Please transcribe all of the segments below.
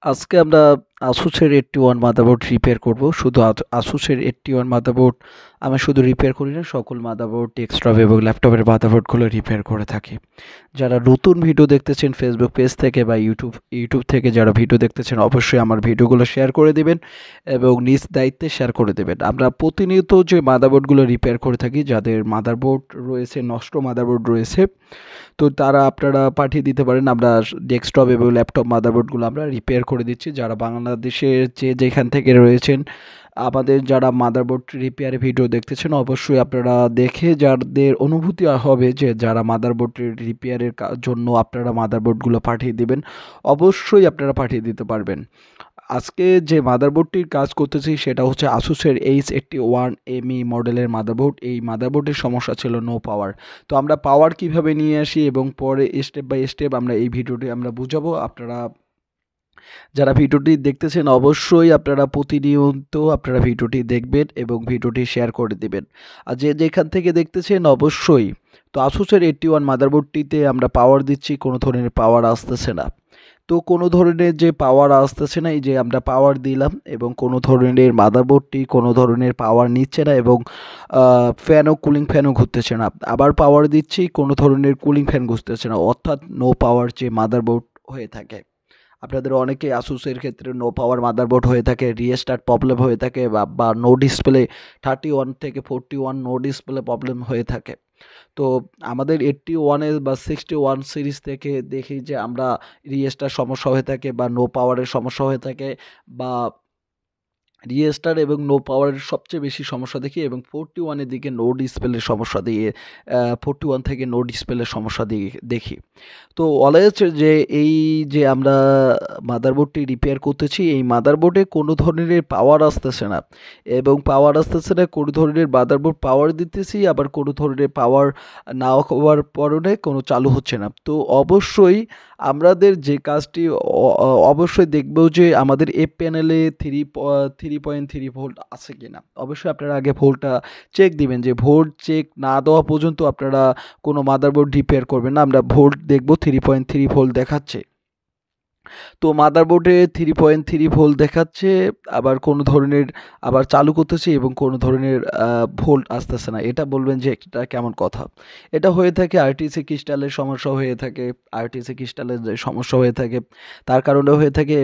আজকে আমরা আসুসের 81 motherboard repair করব। শুধু আসুসের 81 মাদারবোর্ড আমি শুধু রিপেয়ার করি না, সকল মাদারবোর্ড, ডেস্কটপ এবং ল্যাপটপের মাদারবোর্ডগুলো রিপেয়ার করে থাকি। যারা নতুন ভিডিও দেখতেছেন ফেসবুক পেজ থেকে বা ইউটিউব থেকে যারা ভিডিও দেখতেছেন, অবশ্যই আমার ভিডিওগুলো শেয়ার করে দিবেন এবং নিজ দায়িত্বে শেয়ার করে দেবেন। আমরা প্রতিনিয়ত যে মাদারবোর্ডগুলো রিপেয়ার করে থাকি, যাদের মাদারবোর্ড রয়েছে, নষ্ট মাদারবোর্ড রয়েছে, তো তারা আপনারা পাঠিয়ে দিতে পারেন। আমরা ডেস্কটপ এবং ল্যাপটপ মাদারবোর্ডগুলো আমরা রিপেয়ার করে দিচ্ছি। যারা বাংলাদেশের যেখান থেকে রয়েছেন, আমাদের যারা মাদারবোর্ড রিপেয়ার ভিডিও দেখতেছেন, অবশ্যই আপনারা দেখে যাদের অনুভূতি হবে যে যারা মাদারবোর্ড রিপেয়ারের জন্য আপনারা মাদারবোর্ডগুলো পাঠিয়ে দিবেন, অবশ্যই আপনারা পাঠিয়ে দিতে পারবেন। আজকে যে মাদারবোর্ডটির কাজ করতেছি সেটা হচ্ছে আসুসের h81 মডেলের মাদারবোর্ড। এই মাদারবোর্ডের সমস্যা ছিল নো পাওয়ার। তো আমরা পাওয়ার কিভাবে নিয়ে আসি এবং পরে স্টেপ বাই স্টেপ আমরা এই ভিডিওটি আমরা বুঝাবো। আপনারা যারা ভিডিওটি দেখতেছেন, অবশ্যই আপনারা প্রতিনিয়ত আপনারা ভিডিওটি দেখবেন এবং ভিডিওটি শেয়ার করে দিবেন। আর যেখান থেকে দেখতেছেন, অবশ্যই তো আসুসের 81 মাদারবোর্ডটিতে আমরা পাওয়ার দিচ্ছি, কোনো ধরনের পাওয়ার আসতেছে না। তো কোনো ধরনের যে পাওয়ার আসতেছে না, এই যে আমরা পাওয়ার দিলাম এবং কোনো ধরনের মাদারবোর্ডটি কোনো ধরনের পাওয়ার নিচ্ছে না এবং কুলিং ফ্যানও ঘুরতেছে না। আবার পাওয়ার দিচ্ছি, কোনো ধরনের কুলিং ফ্যান ঘুরতেছে না, অর্থাৎ নো পাওয়ার যে মাদারবোর্ড হয়ে থাকে। আপনাদের অনেকে আসুসের ক্ষেত্রে নো পাওয়ার মাদারবোর্ড হয়ে থাকে, রিস্টার্ট প্রবলেম হয়ে থাকে, বা নো ডিসপ্লে 31 থেকে 41 নো ডিসপ্লে প্রবলেম হয়ে থাকে। তো আমাদের 81 বা 61 সিরিজ থেকে দেখি যে আমরা রিস্টার সমস্যা হয়ে থাকে বা নো পাওয়ারের সমস্যা হয়ে থাকে, বা রিস্টার এবং নো পাওয়ারের সবচেয়ে বেশি সমস্যা দেখি, এবং 41 এর দিকে নো ডিসপ্লের সমস্যা দিয়ে 41 থেকে নো ডিসপ্লের সমস্যা দিয়ে দেখি। তো অলওয়েজ যে এই যে আমরা মাদারবোর্ডটি রিপেয়ার করতেছি, এই মাদারবোর্ডে কোনো ধরনের পাওয়ার আসতেছে না, এবং পাওয়ার আসতেছে না কোনো ধরনের মাদারবোর্ড পাওয়ার দিতেছি, আবার কোনো ধরনের পাওয়ার না হওয়ার কারণে কোনো চালু হচ্ছে না। তো অবশ্যই আমাদের যে কাজটি অবশ্যই দেখব যে আমাদের এফ প্যানেলে 3.3 ভোল্ট আছে কিনা। অবশ্যই আপনারা আগে ভোল্টটা চেক দিবেন, যে ভোল্ট চেক না দেওয়া পর্যন্ত আপনারা কোনো মাদারবোর্ড রিপেয়ার করবেন না। আমরা ভোল্ট দেখব 3.3 ভোল্ট দেখাচ্ছে। তো মাদারবোর্ডে 3.3 ভোল্ট দেখাচ্ছে, আবার কোনো ধরনের আবার চালু করতেছি এবং কোনো ধরনের ভোল্ট আসতেছে না। এটা বলবেন যে এটা কেমন কথা? এটা হয়ে থাকে আরটিসি ক্রিস্টালের সমস্যা হয়ে থাকে। আরটিসি ক্রিস্টালের যে সমস্যা হয়ে থাকে, তার কারণেও হয়ে থাকে,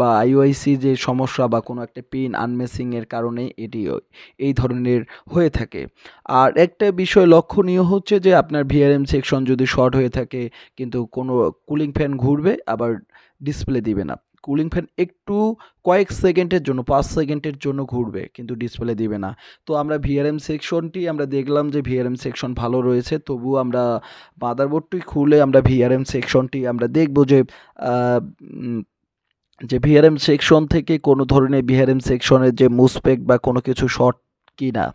বা আইওআইসি যে সমস্যা বা কোনো একটা পিন আনমেসিং এর কারণে এটি এই ধরনের হয়ে থাকে। আর একটা বিষয় লক্ষণীয় হচ্ছে যে আপনার ভিআরএম সেকশন যদি শর্ট হয়ে থাকে, কিন্তু কোনো কুলিং ফ্যান ঘুরবে, আবার ডিসপ্লে দিবে না। কুলিং ফ্যান একটু কয়েক সেকেন্ডের জন্য, 5 সেকেন্ডের জন্য ঘুরবে, কিন্তু ডিসপ্লে দিবে না। তো আমরা ভিআরএম সেকশনটি আমরা দেখলাম যে ভিআরএম সেকশন ভালো রয়েছে, তবুও আমরা মাদারবোর্ডটি খুলে আমরা ভিআরএম সেকশনটি আমরা দেখব যে আ উম যে ভিআরএম সেকশন থেকে কোনো ধরনের ভিআরএম সেকশনের যে মুসপেক্ট বা কোনো কিছু শর্ট কিনা।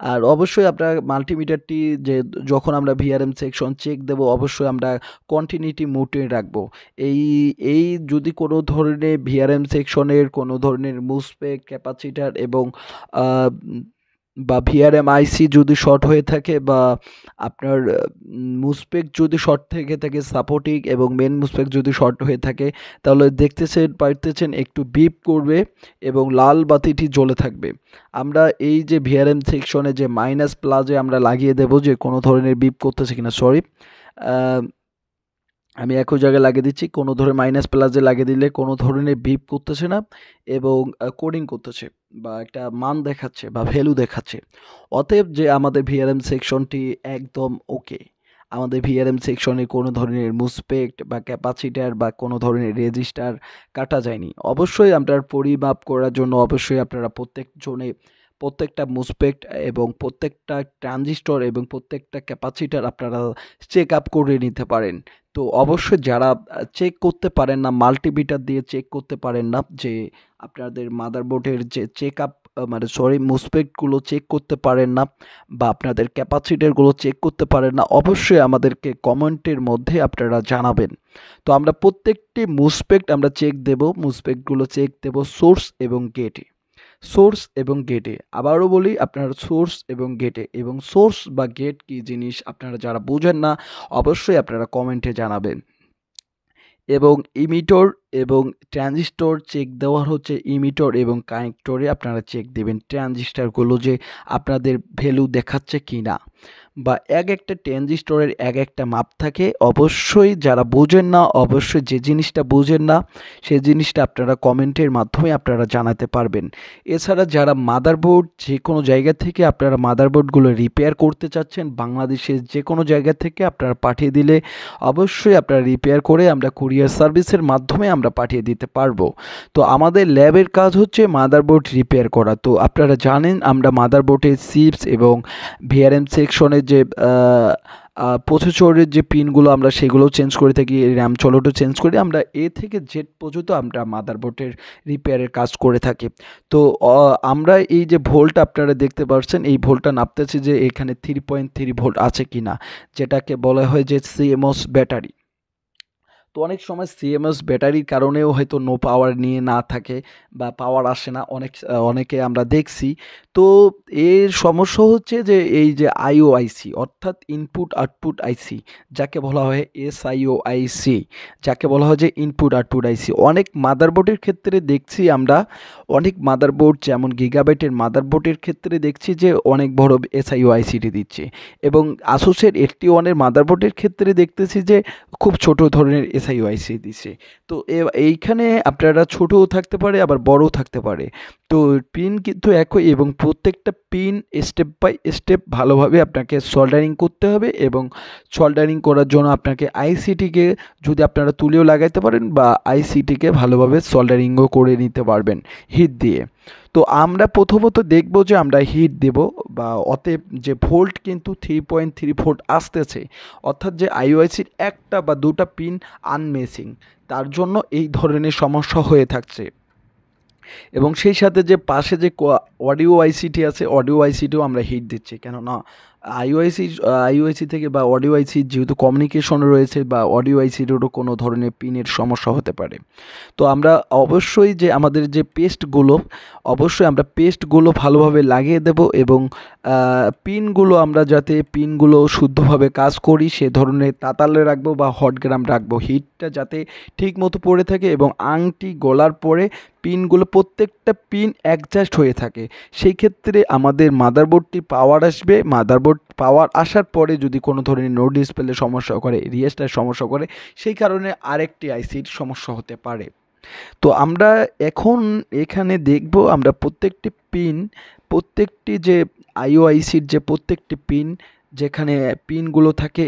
আর অবশ্যই আপনার মাল্টিমিটারটি যে যখন আমরা ভিআরএম সেকশন চেক দেব, অবশ্যই আমরা কন্টিনিউটি মোডে রাখবো। এই এই যদি কোনো ধরনের ভিআরএম সেকশনের কোনো ধরনের মুসপেক ক্যাপাসিটার এবং আহ, বা ভিআরএম আইসি যদি শর্ট হয়ে থাকে, বা আপনার মুসপেক যদি শর্ট থেকে থাকে সাপোর্টিং, এবং মেন মুসপেক যদি শর্ট হয়ে থাকে, তাহলে দেখতেছেন পারতেছেন একটু বিপ করবে এবং লাল বাতিটি জ্বলে থাকবে। আমরা এই যে ভিআরএম সেকশনে যে মাইনাস প্লাসে আমরা লাগিয়ে দেব যে কোনো ধরনের বিপ করতেছে কিনা। সরি, আমি একই জায়গায় লাগিয়ে দিচ্ছি। কোনো ধরনের মাইনাস প্লাসে লাগিয়ে দিলে কোনো ধরনের বিপ করতেছে না, এবং কোডিং করতেছে বা একটা মান দেখাচ্ছে বা ভ্যালু দেখাচ্ছে। অতএব যে আমাদের ভিআরএম সেকশনটি একদম ওকে। আমাদের ভিআরএম সেকশনে কোনো ধরনের মুসপেক্ট বা ক্যাপাসিটার বা কোনো ধরনের রেজিস্টার কাটা যায়নি। অবশ্যই আপনার পরিমাপ করার জন্য অবশ্যই আপনারা প্রত্যেকটা মুসপেক্ট এবং প্রত্যেকটা ট্রানজিস্টর এবং প্রত্যেকটা ক্যাপাসিটার আপনারা চেক আপ করে নিতে পারেন। তো অবশ্যই যারা চেক করতে পারেন না, মাল্টিমিটার দিয়ে চেক করতে পারেন না, যে আপনাদের মাদারবোর্ডের যে চেক আপ মানে সরি মুসপেক্টগুলো চেক করতে পারেন না, বা আপনাদের ক্যাপাসিটারগুলো চেক করতে পারেন না, অবশ্যই আমাদেরকে কমেন্টের মধ্যে আপনারা জানাবেন। তো আমরা প্রত্যেকটি মুসপেক্ট আমরা চেক দেব, মুসপেক্টগুলো চেক দেব সোর্স এবং গেটে। সোর্স এবং গেটে, আবারও বলি, আপনার সোর্স এবং গেটে। এবং সোর্স বা গেট কি জিনিস আপনারা যারা বোঝেন না, অবশ্যই আপনারা কমেন্টে জানাবেন। এবং ইমিটর এবং ট্রানজিস্টর চেক দেওয়ার হচ্ছে ইমিটর এবং কানেক্টরে আপনারা চেক দেবেন ট্রানজিস্টরগুলো যে আপনাদের ভ্যালু দেখাচ্ছে কি না, বা এক একটা ট্রানজিস্টরের এক একটা মাপ থাকে। অবশ্যই যারা বোঝেন না, অবশ্যই যে জিনিসটা বোঝেন না সেই জিনিসটা আপনারা কমেন্টের মাধ্যমে আপনারা জানাতে পারবেন। এছাড়া যারা মাদারবোর্ড যে কোনো জায়গা থেকে আপনারা মাদারবোর্ডগুলো রিপেয়ার করতে চাচ্ছেন, বাংলাদেশের যে কোনো জায়গা থেকে আপনারা পাঠিয়ে দিলে অবশ্যই আপনারা রিপেয়ার করে আমরা কুরিয়ার সার্ভিসের মাধ্যমে আমরা পাঠিয়ে দিতে পারবো। তো আমাদের ল্যাবের কাজ হচ্ছে মাদারবোর্ড রিপেয়ার করা। তো আপনারা জানেন আমরা মাদারবোর্ডের চিপস এবং ভিআরএম সেকশনের যে প্রসেসরের যে পিনগুলো আমরা সেগুলোও চেঞ্জ করে থাকি, র্যাম চলটও চেঞ্জ করি, আমরা এ থেকে জেড পর্যন্ত আমরা মাদারবোর্ডের রিপেয়ারের কাজ করে থাকি। তো আমরা এই যে ভোল্ট আপনারা দেখতে পাচ্ছেন, এই ভোল্টটা নাপতেছি যে এখানে 3.3 ভোল্ট আছে কিনা, যেটাকে বলা হয় যে সিএমওস ব্যাটারি। তো অনেক সময় সিএমএস ব্যাটারির কারণেও হয়তো নো পাওয়ার নিয়ে না থাকে বা পাওয়ার আসে না, অনেকে আমরা দেখছি। তো এর সমস্যা হচ্ছে যে এই যে আইওআইসি অর্থাৎ ইনপুট আউটপুট আইসি, যাকে বলা হয় এসআইওআইসি, যাকে বলা হয় যে ইনপুট আউটপুট আইসি, অনেক মাদারবোর্ডের ক্ষেত্রে দেখছি আমরা, অনেক মাদারবোর্ড যেমন গিগাবাইটের মাদারবোর্ডের ক্ষেত্রে দেখছি যে অনেক বড় এসআইওআইসিটি দিচ্ছে, এবং আসুসের 81-এর মাদারবোর্ডের ক্ষেত্রে দেখতেছি যে খুব ছোট ধরনের এসআইওআইসি দিছে। তো এইখানে আপনারা ছোটও থাকতে পারে আবার বড়ও থাকতে পারে। তো পিন কিন্তু একই, এবং প্রত্যেকটা পিন স্টেপ বাই স্টেপ ভালোভাবে আপনাকে সোল্ডারিং করতে হবে, এবং সোল্ডারিং করার জন্য আপনাকে আইসিটিকে যদি আপনারা তুলেও লাগাইতে পারেন বা আইসিটিকে ভালোভাবে সোল্ডারিংও করে নিতে পারবেন হিট দিয়ে। তো আমরা প্রথমত দেখব যে আমরা হিট দেব, বা অতএব যে ভোল্ট কিন্তু 3.3 ভোল্ট আসতেছে, অর্থাৎ যে আইওআইসির একটা বা দুটা পিন আনমেসিং, তার জন্য এই ধরনের সমস্যা হয়ে থাকছে। এবং সেই সাথে যে পাশে যে অডিও আইসিটি আছে, অডিও আইসিটিও আমরা হিট দিচ্ছি, কেননা আইওআইসি থেকে বা অডিও আইসি যেহেতু কমিউনিকেশন রয়েছে, বা অডিও আইসিটিরও কোনো ধরনের পিনের সমস্যা হতে পারে। তো আমরা অবশ্যই যে আমাদের যে পেস্টগুলো, অবশ্যই আমরা পেস্টগুলো ভালোভাবে লাগিয়ে দেব, এবং পিনগুলো আমরা যাতে পিনগুলো শুদ্ধভাবে কাজ করি সে ধরনের তাতালে রাখবো বা হটগ্রাম রাখবো, হিটটা যাতে ঠিক মতো পড়ে থাকে এবং আংটি গলার পরে পিনগুলো প্রত্যেকটা পিন অ্যাডজাস্ট হয়ে থাকে। সেই ক্ষেত্রে আমাদের মাদারবোর্ডটি পাওয়ার আসবে, মাদারবোর্ড পাওয়ার আসার পরে যদি কোনো ধরনের নো ডিসপ্লে সমস্যা করে, রিয়েস্টার সমস্যা করে, সেই কারণে আরেকটি আইসির সমস্যা হতে পারে। তো আমরা এখন এখানে দেখব আমরা প্রত্যেকটি পিন, প্রত্যেকটি যে আইওআইসির যে প্রত্যেকটি পিন, যেখানে পিনগুলো থাকে,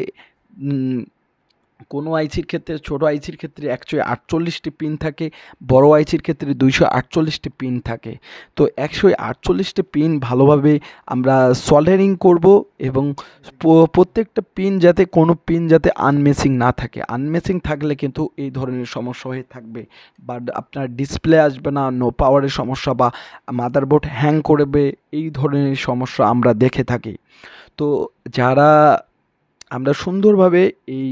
কোনো আইসির ক্ষেত্রে, ছোটো আইসির ক্ষেত্রে 148টি পিন থাকে, বড় আইসির ক্ষেত্রে 248টি পিন থাকে। তো 148টি পিন ভালোভাবে আমরা সল্ডারিং করব, এবং প্রত্যেকটা পিন যাতে কোনো পিন যাতে আনমেসিং না থাকে, আনমেসিং থাকলে কিন্তু এই ধরনের সমস্যা হয়ে থাকবে, বা আপনার ডিসপ্লে আসবে না, নো পাওয়ারের সমস্যা, বা মাদারবোর্ড হ্যাং করবে, এই ধরনের সমস্যা আমরা দেখে থাকি। তো যারা আমরা সুন্দরভাবে এই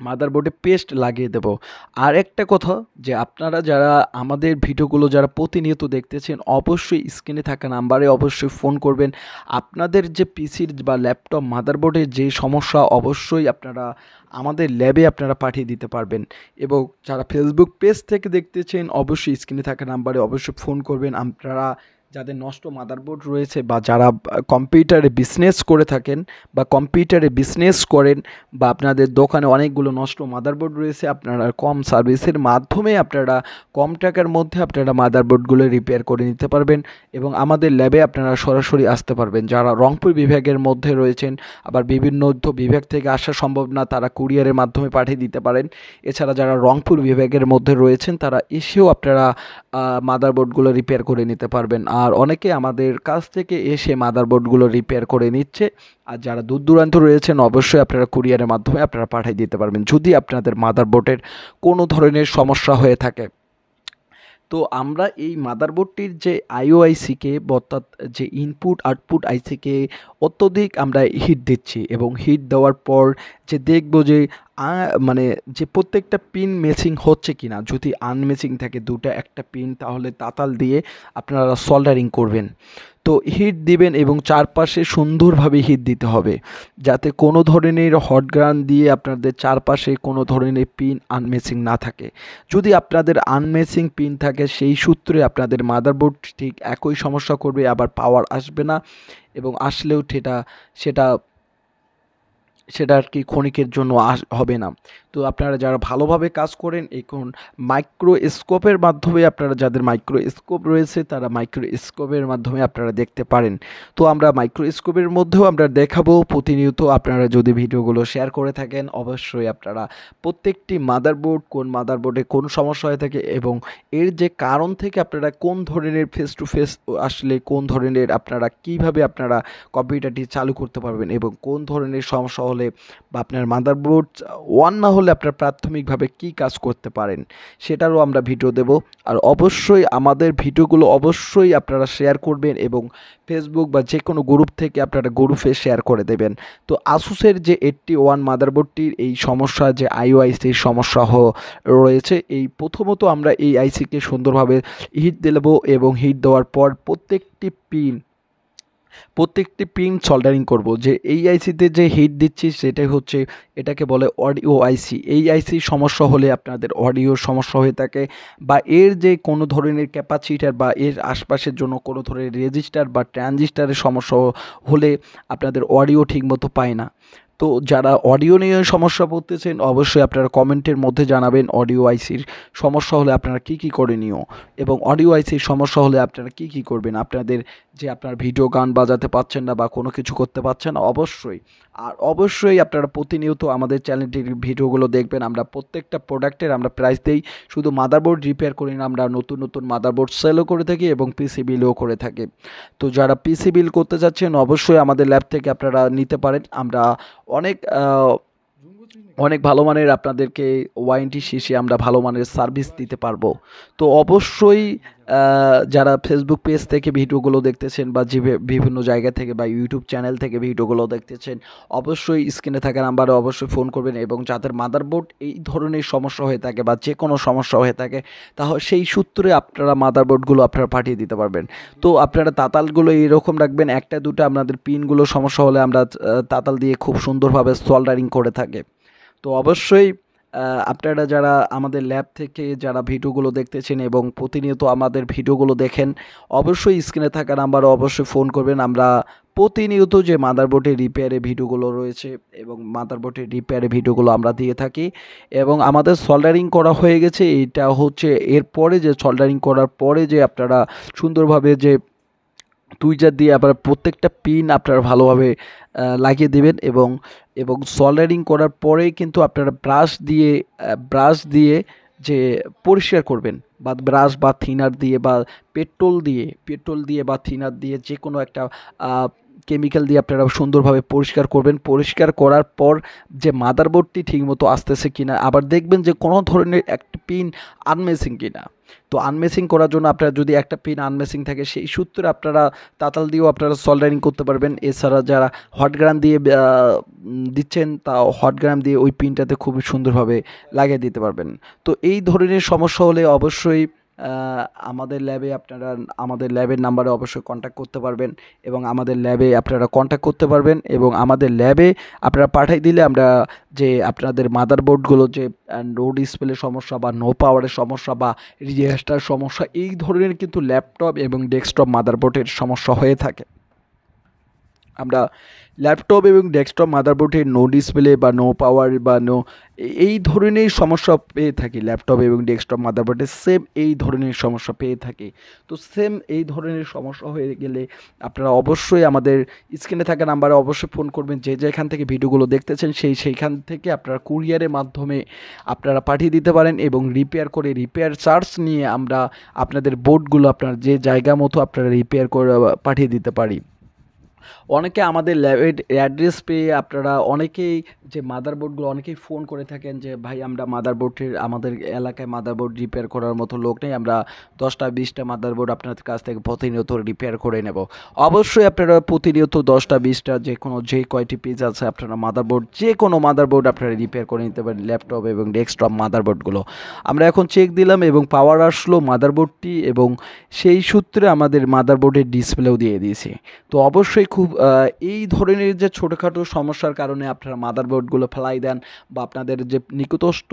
মাদারবোর্ডে পেস্ট লাগিয়ে দেব। আর একটা কথা, যে আপনারা যারা আমাদের ভিডিওগুলো যারা প্রতিনিয়ত দেখতেছেন, অবশ্যই স্ক্রিনে থাকা নাম্বারে অবশ্যই ফোন করবেন। আপনাদের যে পিসির বা ল্যাপটপ মাদারবোর্ডের যে সমস্যা, অবশ্যই আপনারা আমাদের ল্যাবে আপনারা পাঠিয়ে দিতে পারবেন। এবং যারা ফেসবুক পেজ থেকে দেখতেছেন, অবশ্যই স্ক্রিনে থাকা নাম্বারে অবশ্যই ফোন করবেন। আপনারা যাদের নষ্ট মাদারবোর্ড রয়েছে, বা যারা কম্পিউটারে বিজনেস করে থাকেন বা কম্পিউটারে বিজনেস করেন, বা আপনাদের দোকানে অনেকগুলো নষ্ট মাদারবোর্ড রয়েছে, আপনারা কম সার্ভিসের মাধ্যমে আপনারা কম টাকার মধ্যে আপনারা মাদারবোর্ডগুলো রিপেয়ার করে নিতে পারবেন, এবং আমাদের ল্যাবে আপনারা সরাসরি আসতে পারবেন। যারা রংপুর বিভাগের মধ্যে রয়েছেন, আবার বিভিন্ন বিভাগ থেকে আসা সম্ভব না, তারা কুরিয়ারের মাধ্যমে পাঠিয়ে দিতে পারেন। এছাড়া যারা রংপুর বিভাগের মধ্যে রয়েছেন, তারা এসেও আপনারা মাদারবোর্ডগুলো রিপেয়ার করে নিতে পারবেন। আর অনেকে আমাদের কাছ থেকে এসে মাদারবোর্ডগুলো রিপেয়ার করে নিচ্ছে। আর যারা দূর দূরান্ত রয়েছেন, অবশ্যই আপনারা কুরিয়ারের মাধ্যমে আপনারা পাঠিয়ে দিতে পারবেন যদি আপনাদের মাদারবোর্ডের কোনো ধরনের সমস্যা হয়ে থাকে। তো আমরা এই মাদারবোর্ডটির যে আইওআইসিকে, অর্থাৎ যে ইনপুট আউটপুট আইসিকে অত্যধিক আমরা হিট দিচ্ছি, এবং হিট দেওয়ার পর যে দেখব যে মানে যে প্রত্যেকটা পিন ম্যাচিং হচ্ছে কি না। যদি আনম্যাচিং থাকে দুটা একটা পিন, তাহলে তাতাল দিয়ে আপনারা সোল্ডারিং করবেন। তো তো হিট দিবেন এবং চারপাশে সুন্দরভাবে হিট দিতে হবে, যাতে কোনো ধরনের হট গ্রান দিয়ে আপনাদের চারপাশে কোনো ধরনের পিন আনমেসিং না থাকে। যদি আপনাদের আনমেসিং পিন থাকে সেই সূত্রে আপনাদের মাদারবোর্ড ঠিক একই সমস্যা করবে, আবার পাওয়ার আসবে না এবং আসলেও সেটা সেটা আর কি ক্ষণিকের জন্য হবে না। তো আপনারা যারা ভালোভাবে কাজ করেন, এখন মাইক্রোস্কোপের মাধ্যমে আপনারা যাদের মাইক্রোস্কোপ রয়েছে তারা মাইক্রোস্কোপের মাধ্যমে আপনারা দেখতে পারেন। তো আমরা মাইক্রোস্কোপের মধ্যেও আমরা দেখাবো প্রতিনিয়ত। আপনারা যদি ভিডিওগুলো শেয়ার করে থাকেন অবশ্যই আপনারা প্রত্যেকটি কোন মাদারবোর্ডে কোন সমস্যা হয়ে থাকে এবং এর যে কারণ থেকে আপনারা কোন ধরনের ফেস টু ফেস আসলে কোন ধরনের আপনারা কিভাবে আপনারা কম্পিউটারটি চালু করতে পারবেন এবং কোন ধরনের সমস্যা হলে বা আপনার মাদারবোর্ড ওয়ান না হলে আপনার প্রাথমিকভাবে কি কাজ করতে পারেন সেটারও আমরা ভিডিও দেব। আর অবশ্যই আমাদের ভিডিওগুলো অবশ্যই আপনারা শেয়ার করবেন এবং ফেসবুক বা যে কোনো গ্রুপ থেকে আপনারা গ্রুপে শেয়ার করে দেবেন। তো আসুসের যে 81 মাদারবোর্ডটির এই সমস্যা যে আইওআইসির সমস্যা রয়েছে, এই প্রথমত আমরা এই আইসিকে সুন্দরভাবে হিট দেব এবং হিট দেওয়ার পর প্রত্যেকটি পিন সোল্ডারিং করব। যে এই আইসিতে যে হিট দিচ্ছি এটাকে বলে অডিও আইসি। এই আইসি সমস্যা হলে আপনাদের অডিওর সমস্যা হয়ে থাকে বা এর যে কোনো ধরনের ক্যাপাসিটার বা এর আশপাশের জন্য কোনো ধরনের রেজিস্টার বা ট্রানজিস্টারের সমস্যা হলে আপনাদের অডিও ঠিকমতো পায় না। তো যারা অডিও নিয়ে সমস্যা পড়তেছেন অবশ্যই আপনারা কমেন্টের মধ্যে জানাবেন অডিও আইসির সমস্যা হলে আপনারা কী করণীয় এবং অডিও আইসির সমস্যা হলে আপনারা কী করবেন। আপনাদের যে আপনার ভিডিও গান বাজাতে পাচ্ছেন না বা কোনো কিছু করতে পারছেন না, অবশ্যই আপনারা প্রতিনিয়ত আমাদের চ্যানেলটির ভিডিওগুলো দেখবেন। আমরা প্রত্যেকটা প্রোডাক্টের আমরা প্রাইস দেই, শুধু মাদারবোর্ড রিপেয়ার করি না, আমরা নতুন মাদারবোর্ড সেলও করে থাকি এবং পিসি বিলও করে থাকি। তো যারা পিসি বিল করতে চাচ্ছেন অবশ্যই আমাদের ল্যাব থেকে আপনারা নিতে পারেন। আমরা অনেক ভালো মানের আপনাদেরকে ওয়ারেন্টি শেষে আমরা ভালো মানের সার্ভিস দিতে পারবো। তো অবশ্যই যারা ফেসবুক পেজ থেকে ভিডিওগুলো দেখতেছেন বা যে বিভিন্ন জায়গা থেকে বা ইউটিউব চ্যানেল থেকে ভিডিওগুলো দেখতেছেন অবশ্যই স্ক্রিনে থাকা নাম্বারে অবশ্যই ফোন করবেন এবং যাদের মাদারবোর্ড এই ধরনের সমস্যা হয়ে থাকে বা যে কোনো সমস্যা হয়ে থাকে তাহলে সেই সূত্রে আপনারা মাদারবোর্ডগুলো আপনারা পাঠিয়ে দিতে পারবেন। তো আপনারা তাতালগুলো এইরকম রাখবেন, একটা দুটো আপনাদের পিনগুলো সমস্যা হলে আমরা তাতাল দিয়ে খুব সুন্দরভাবে সোল্ডারিং করে থাকি। তো অবশ্যই আপনারা যারা আমাদের ল্যাব থেকে যারা ভিডিওগুলো দেখতেছেন এবং প্রতিনিয়ত আমাদের ভিডিওগুলো দেখেন অবশ্যই স্ক্রিনে থাকা নাম্বারে অবশ্যই ফোন করবেন। আমরা প্রতিনিয়ত যে মাদারবোর্ডের রিপেয়ারের ভিডিওগুলো রয়েছে এবং মাদারবোর্ডের রিপেয়ারের ভিডিওগুলো আমরা দিয়ে থাকি এবং আমাদের সোল্ডারিং করা হয়ে গেছে। এটা হচ্ছে এরপরে যে সোল্ডারিং করার পরে যে আপনারা সুন্দরভাবে যে টুইজার দিয়ে আবার প্রত্যেকটা পিন আপনারা ভালোভাবে লাগিয়ে দেবেন এবং সোল্ডারিং করার পরেই কিন্তু আপনারা ব্রাশ দিয়ে যে পরিষ্কার করবেন বা ব্রাশ বা থিনার দিয়ে বা পেট্রোল দিয়ে বা থিনার দিয়ে যে কোনো একটা কেমিক্যাল দিয়ে আপনারা সুন্দরভাবে পরিষ্কার করবেন। পরিষ্কার করার পর যে মাদারবোর্ডটি ঠিকমতো আসতেছে কিনা আবার দেখবেন যে কোনো ধরনের একটা পিন আনমেসিং কিনা। তো আনমেসিং করার জন্য আপনারা যদি একটা পিন আনমেসিং থাকে সেই সূত্রে আপনারা তাতাল দিয়েও আপনারা সোল্ডারিং করতে পারবেন। এছাড়া যারা হটগ্রাম দিয়ে দিচ্ছেন তা হটগ্রাম দিয়ে ওই পিনটাতে খুব সুন্দরভাবে লাগিয়ে দিতে পারবেন। তো এই ধরনের সমস্যা হলে অবশ্যই আমাদের ল্যাবের নাম্বারে অবশ্যই কন্ট্যাক্ট করতে পারবেন এবং আমাদের ল্যাবে আপনারা কন্ট্যাক্ট করতে পারবেন এবং আমাদের ল্যাবে আপনারা পাঠিয়ে দিলে আমরা যে আপনাদের মাদারবোর্ডগুলো যে নো ডিসপ্লে সমস্যা বা নো পাওয়ারের সমস্যা বা রেজিস্টার সমস্যা এই ধরনের কিন্তু ল্যাপটপ এবং ডেস্কটপ মাদারবোর্ডের সমস্যা হয়ে থাকে। আমরা ল্যাপটপ এবং ডেস্কটপ মাদারবোর্ডের নো ডিসপ্লে বা নো পাওয়ার বা এই ধরনের সমস্যা পেয়ে থাকি। ল্যাপটপ এবং ডেস্কটপ মাদারবোর্ডে সেম এই ধরনের সমস্যা পেয়ে থাকি। তো সেম এই ধরনের সমস্যা হয়ে গেলে আপনারা অবশ্যই আমাদের স্ক্রিনে থাকা নাম্বারে অবশ্যই ফোন করবেন। যেখান থেকে ভিডিওগুলো দেখতেছেন সেইখান থেকে আপনারা কুরিয়ারের মাধ্যমে আপনারা পাঠিয়ে দিতে পারেন এবং রিপেয়ার চার্জ নিয়ে আমরা আপনাদের বোর্ডগুলো আপনার যে জায়গা মতো আপনারা রিপেয়ার করে পাঠিয়ে দিতে পারি। অনেকে আমাদের ল্যাবের অ্যাড্রেস পেয়ে আপনারা অনেকেই যে মাদারবোর্ডগুলো অনেকেই ফোন করে থাকেন যে ভাই আমরা মাদারবোর্ডের আমাদের এলাকায় মাদারবোর্ড রিপেয়ার করার মতো লোক নেই, আমরা 10টা 20টা মাদারবোর্ড আপনাদের কাছ থেকে প্রতিনিয়ত রিপেয়ার করে নেব। অবশ্যই আপনারা প্রতিনিয়ত 10টা 20টা যে কোনো যে কয়টি পিস আছে আপনারা মাদারবোর্ড যে কোনো মাদারবোর্ড আপনারা রিপেয়ার করে নিতে পারেন, ল্যাপটপ এবং ডেস্কটপ মাদারবোর্ডগুলো। আমরা এখন চেক দিলাম এবং পাওয়ার আসলো মাদারবোর্ডটি, এবং সেই সূত্রে আমাদের মাদারবোর্ডের ডিসপ্লেও দিয়ে দিয়েছি। তো অবশ্যই খুব এই ধরনের যে ছোটোখাটো সমস্যার কারণে আপনারা মাদারবোর্ডগুলো ফেলাই দেন বা আপনাদের যে নিকটস্থ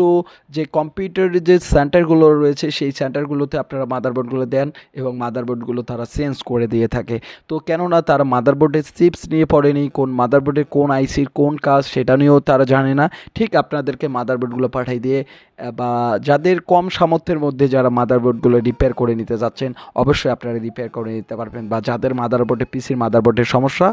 যে কম্পিউটারের যে সেন্টারগুলো রয়েছে সেই সেন্টারগুলোতে আপনারা মাদারবোর্ডগুলো দেন এবং মাদারবোর্ডগুলো তারা চেঞ্জ করে দিয়ে থাকে। তো কেননা তারা মাদারবোর্ডের চিপস নিয়ে পড়েনি, কোন মাদারবোর্ডের কোন আইসির কোন কাজ সেটা নিয়েও তারা জানে না। ঠিক আপনাদেরকে মাদারবোর্ডগুলো পাঠিয়ে দিয়ে বা যাদের কম সামর্থ্যের মধ্যে যারা মাদারবোর্ডগুলো রিপেয়ার করে নিতে যাচ্ছেন অবশ্যই আপনারা রিপেয়ার করে নিতে পারবেন, বা যাদের মাদারবোর্ডে পিসির মাদারবোর্ডের সমস্যা